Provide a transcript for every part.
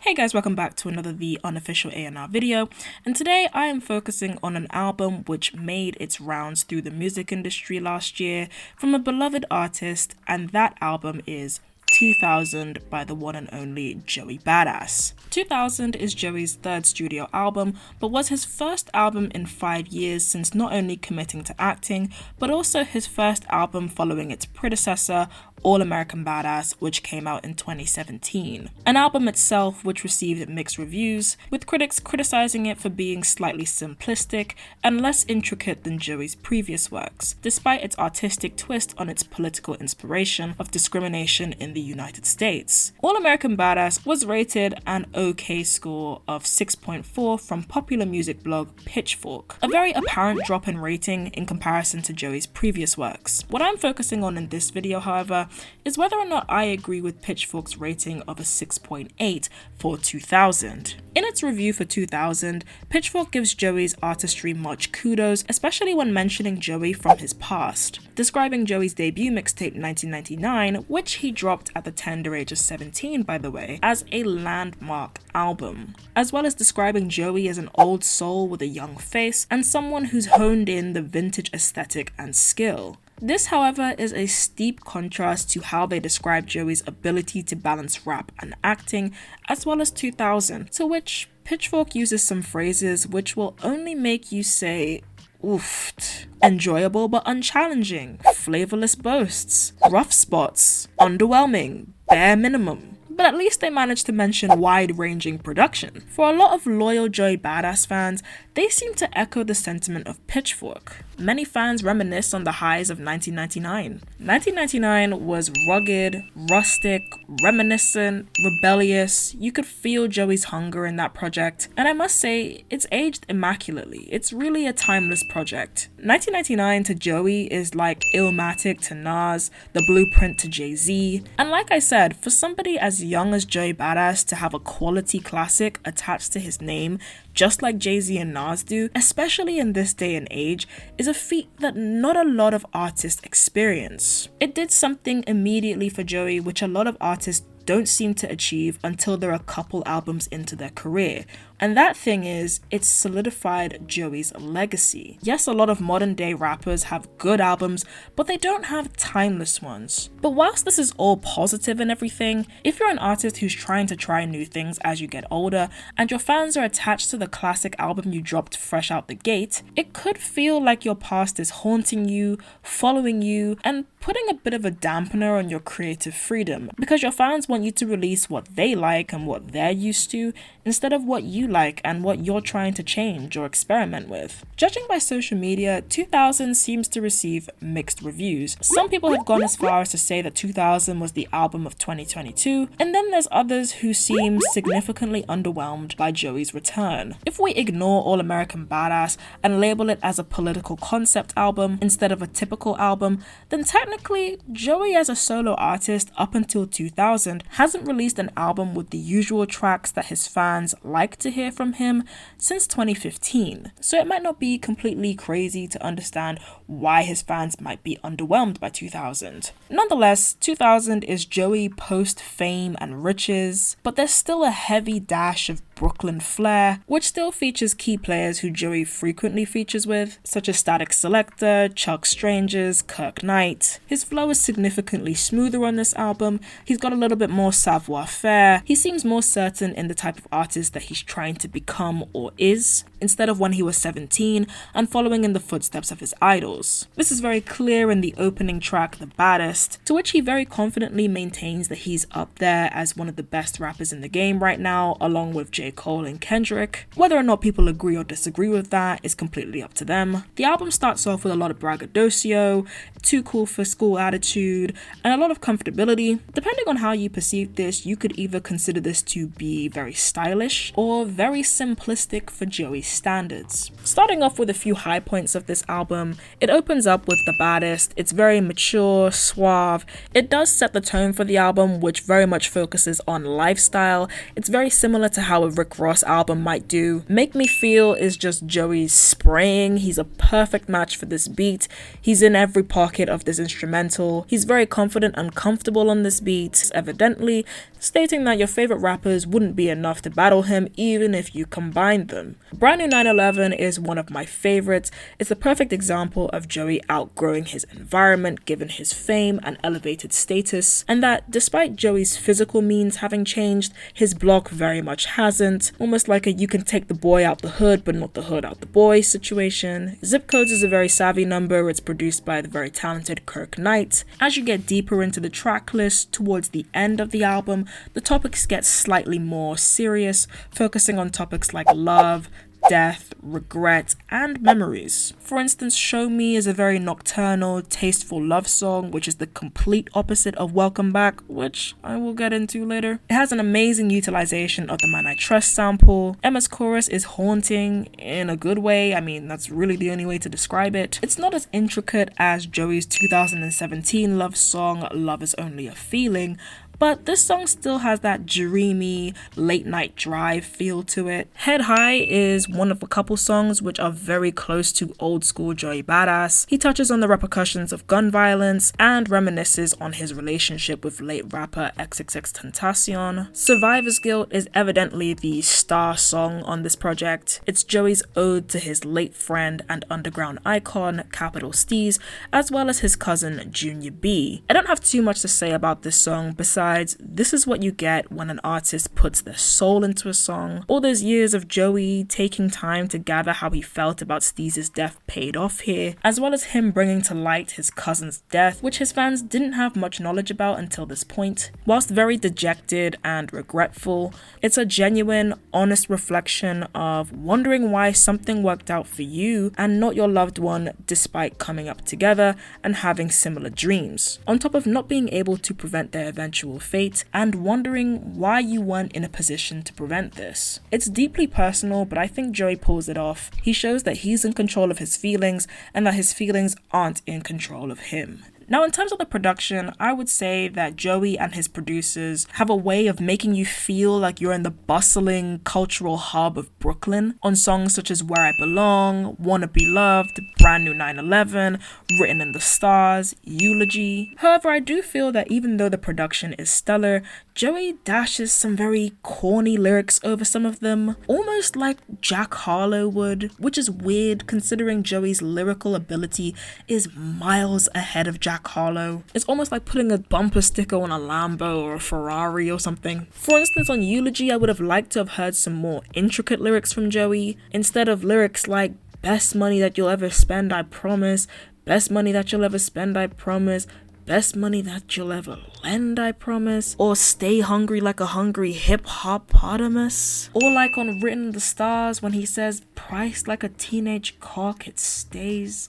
Hey guys, welcome back to another The Unofficial A&R video, and today I am focusing on an album which made its rounds through the music industry last year from a beloved artist, and that album is 2000 by the one and only Joey Bada$. 2000 is Joey's third studio album, but was his first album in 5 years since not only committing to acting, but also his first album following its predecessor, All American Badass, which came out in 2017. An album itself which received mixed reviews, with critics criticizing it for being slightly simplistic and less intricate than Joey's previous works, despite its artistic twist on its political inspiration of discrimination in the United States. All American Badass was rated an okay score of 6.4 from popular music blog Pitchfork, a very apparent drop in rating in comparison to Joey's previous works. What I'm focusing on in this video, however, is whether or not I agree with Pitchfork's rating of a 6.8 for 2000. In its review for 2000, Pitchfork gives Joey's artistry much kudos, especially when mentioning Joey from his past, describing Joey's debut mixtape 1999, which he dropped at the tender age of 17 by the way, as a landmark album, as well as describing Joey as an old soul with a young face and someone who's honed in the vintage aesthetic and skill. This, however, is a steep contrast to how they describe Joey's ability to balance rap and acting, as well as 2000, to which Pitchfork uses some phrases which will only make you say, oofed. Enjoyable but unchallenging, flavorless boasts, rough spots, underwhelming, bare minimum. But at least they managed to mention wide-ranging production. For a lot of loyal Joey Bada$ fans, they seem to echo the sentiment of Pitchfork. Many fans reminisce on the highs of 1999. 1999 was rugged, rustic, reminiscent, rebellious. You could feel Joey's hunger in that project, and I must say, it's aged immaculately. It's really a timeless project. 1999 to Joey is like Illmatic to Nas, The Blueprint to Jay-Z, and like I said, for somebody as young as Joey Bada$ to have a quality classic attached to his name, just like Jay-Z and Nas do, especially in this day and age, is a feat that not a lot of artists experience. It did something immediately for Joey which a lot of artists don't seem to achieve until they're a couple albums into their career. And that thing is, it solidified Joey's legacy. Yes, a lot of modern day rappers have good albums, but they don't have timeless ones. But whilst this is all positive and everything, if you're an artist who's trying to try new things as you get older, and your fans are attached to the classic album you dropped fresh out the gate, it could feel like your past is haunting you, following you, and putting a bit of a dampener on your creative freedom, because your fans want you to release what they like and what they're used to, instead of what you like and what you're trying to change or experiment with. Judging by social media, 2000 seems to receive mixed reviews. Some people have gone as far as to say that 2000 was the album of 2022, and then there's others who seem significantly underwhelmed by Joey's return. If we ignore All American Badass and label it as a political concept album instead of a typical album, then technically, Joey as a solo artist up until 2000 hasn't released an album with the usual tracks that his fans like to hear from him since 2015. So it might not be completely crazy to understand why his fans might be underwhelmed by 2000. Nonetheless, 2000 is Joey post-fame and riches, but there's still a heavy dash of Brooklyn flair, which still features key players who Joey frequently features with, such as Static Selector, Chuck Strangers, Kirk Knight. His flow is significantly smoother on this album, he's got a little bit more savoir-faire, he seems more certain in the type of artist that he's trying to become or is, instead of when he was 17 and following in the footsteps of his idols. This is very clear in the opening track, The Baddest, to which he very confidently maintains that he's up there as one of the best rappers in the game right now, along with J. Cole and Kendrick. Whether or not people agree or disagree with that is completely up to them. The album starts off with a lot of braggadocio, too cool for school attitude, and a lot of comfortability. Depending on how you perceive this, you could either consider this to be very stylish or very simplistic for Joey's standards. Starting off with a few high points of this album, it opens up with The Baddest. It's very mature, suave. It does set the tone for the album, which very much focuses on lifestyle. It's very similar to how a Rick Ross album might do. Make Me Feel is just Joey spraying. He's a perfect match for this beat. He's in every pocket of this instrumental. He's very confident and comfortable on this beat, evidently stating that your favorite rappers wouldn't be enough to battle him even if you combined them. Brand New 911 is one of my favorites. It's a perfect example of Joey outgrowing his environment given his fame and elevated status, and that despite Joey's physical means having changed, his block very much hasn't. Almost like a you can take the boy out the hood but not the hood out the boy situation. Zip Codes is a very savvy number. It's produced by the very talented Kirk Knight. As you get deeper into the track list towards the end of the album, the topics get slightly more serious, focusing on topics like love, death, regret, and memories. For instance, Show Me is a very nocturnal, tasteful love song, which is the complete opposite of Welcome Back, which I will get into later. It has an amazing utilization of the Man I Trust sample. Emma's chorus is haunting in a good way. I mean, that's really the only way to describe it. It's not as intricate as Joey's 2017 love song, Love Is Only a Feeling, but this song still has that dreamy, late night drive feel to it. Head High is one of a couple songs which are very close to old school Joey Badass. He touches on the repercussions of gun violence and reminisces on his relationship with late rapper XXXTentacion. Survivor's Guilt is evidently the star song on this project. It's Joey's ode to his late friend and underground icon, Capital Steez, as well as his cousin, Junior B. I don't have too much to say about this song besides this is what you get when an artist puts their soul into a song. All those years of Joey taking time to gather how he felt about Steez's death paid off here, as well as him bringing to light his cousin's death, which his fans didn't have much knowledge about until this point. Whilst very dejected and regretful, it's a genuine, honest reflection of wondering why something worked out for you and not your loved one despite coming up together and having similar dreams. On top of not being able to prevent their eventual fate and wondering why you weren't in a position to prevent this. It's deeply personal, but I think Joey pulls it off. He shows that he's in control of his feelings and that his feelings aren't in control of him. Now, in terms of the production, I would say that Joey and his producers have a way of making you feel like you're in the bustling cultural hub of Brooklyn on songs such as Where I Belong, Wanna Be Loved, Brand New 911, Written in the Stars, Eulogy. However, I do feel that even though the production is stellar, Joey dashes some very corny lyrics over some of them, almost like Jack Harlow would, which is weird considering Joey's lyrical ability is miles ahead of Jack Harlow. It's almost like putting a bumper sticker on a Lambo or a Ferrari or something. For instance, on Eulogy, I would have liked to have heard some more intricate lyrics from Joey, instead of lyrics like best money that you'll ever spend, I promise, best money that you'll ever spend, I promise, best money that you'll ever lend, I promise, or stay hungry like a hungry hip-hop-potamus, or like on Written in the Stars when he says priced like a teenage cock, it stays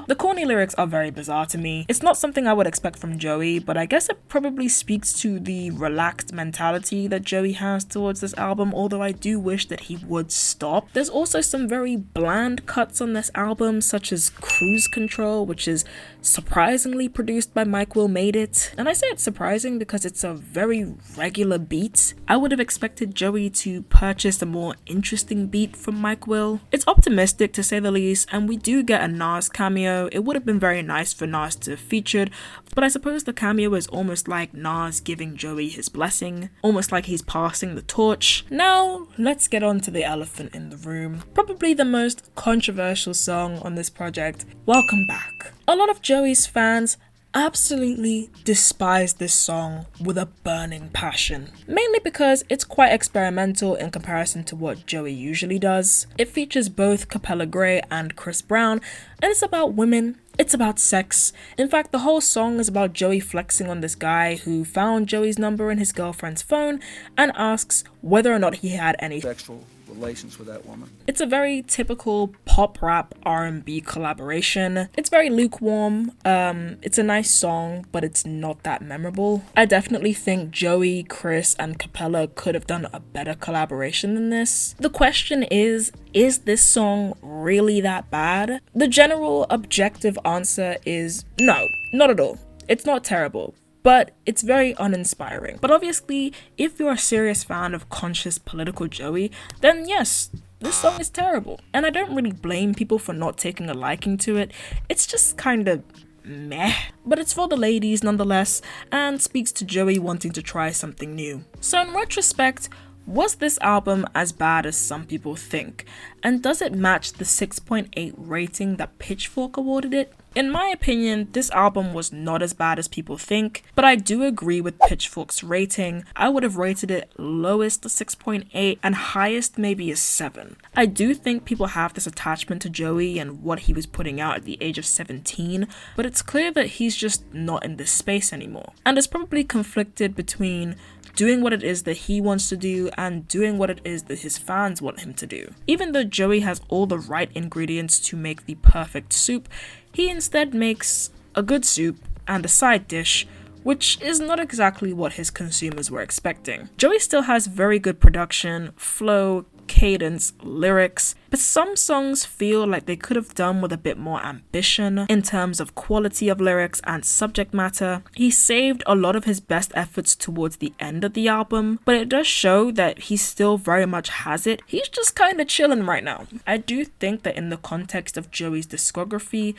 The corny lyrics are very bizarre to me. It's not something I would expect from Joey, but I guess it probably speaks to the relaxed mentality that Joey has towards this album, although I do wish that he would stop. There's also some very bland cuts on this album, such as Cruise Control, which is surprisingly produced by Mike Will Made It. And I say it's surprising because it's a very regular beat. I would have expected Joey to purchase a more interesting beat from Mike Will. It's optimistic to say the least, and we do get a Nas cameo. It would have been very nice for Nas to have featured, but I suppose the cameo is almost like Nas giving Joey his blessing, almost like he's passing the torch. Now, let's get on to the elephant in the room. Probably the most controversial song on this project, Welcome Back. A lot of Joey's fans absolutely despise this song with a burning passion, mainly because it's quite experimental in comparison to what Joey usually does. It features both Capella Gray and Chris Brown, and it's about women, it's about sex. In fact, the whole song is about Joey flexing on this guy who found Joey's number in his girlfriend's phone and asks whether or not he had any sexual relations with that woman. It's a very typical pop rap R&B collaboration. It's very lukewarm. It's a nice song, but it's not that memorable. I definitely think Joey, Chris, and Capella could have done a better collaboration than this. The question is this song really that bad? The general objective answer is no, not at all. It's not terrible. but it's very uninspiring. But obviously, if you're a serious fan of conscious political Joey, then yes, this song is terrible. And I don't really blame people for not taking a liking to it. It's just kind of meh. But it's for the ladies nonetheless, and speaks to Joey wanting to try something new. So in retrospect, was this album as bad as some people think? And does it match the 6.8 rating that Pitchfork awarded it? In my opinion, this album was not as bad as people think, but I do agree with Pitchfork's rating. I would have rated it lowest a 6.8 and highest maybe a 7. I do think people have this attachment to Joey and what he was putting out at the age of 17, but it's clear that he's just not in this space anymore. And it's probably conflicted between doing what it is that he wants to do and doing what it is that his fans want him to do. Even though Joey has all the right ingredients to make the perfect soup, he instead makes a good soup and a side dish, which is not exactly what his consumers were expecting. Joey still has very good production, flow, cadence, lyrics, but some songs feel like they could have done with a bit more ambition in terms of quality of lyrics and subject matter. He saved a lot of his best efforts towards the end of the album, but it does show that he still very much has it. He's just kind of chilling right now. I do think that in the context of Joey's discography,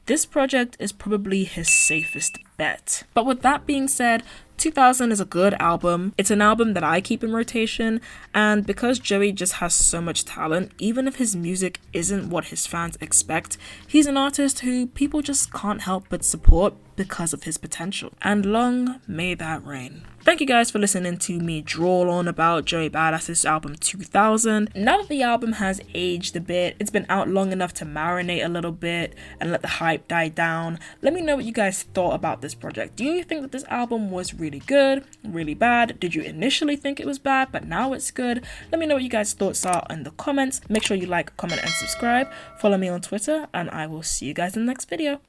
this project is probably his safest bet. But with that being said, 2000 is a good album. It's an album that I keep in rotation, and because Joey just has so much talent, even if his music isn't what his fans expect, he's an artist who people just can't help but support because of his potential. And long may that reign. Thank you guys for listening to me drawl on about Joey Badass's album 2000. Now that the album has aged a bit, it's been out long enough to marinate a little bit and let the hype die down, let me know what you guys thought about this project. Do you think that this album was really good, really bad? Did you initially think it was bad, but now it's good? Let me know what you guys' thoughts are in the comments. Make sure you like, comment, and subscribe. Follow me on Twitter, and I will see you guys in the next video.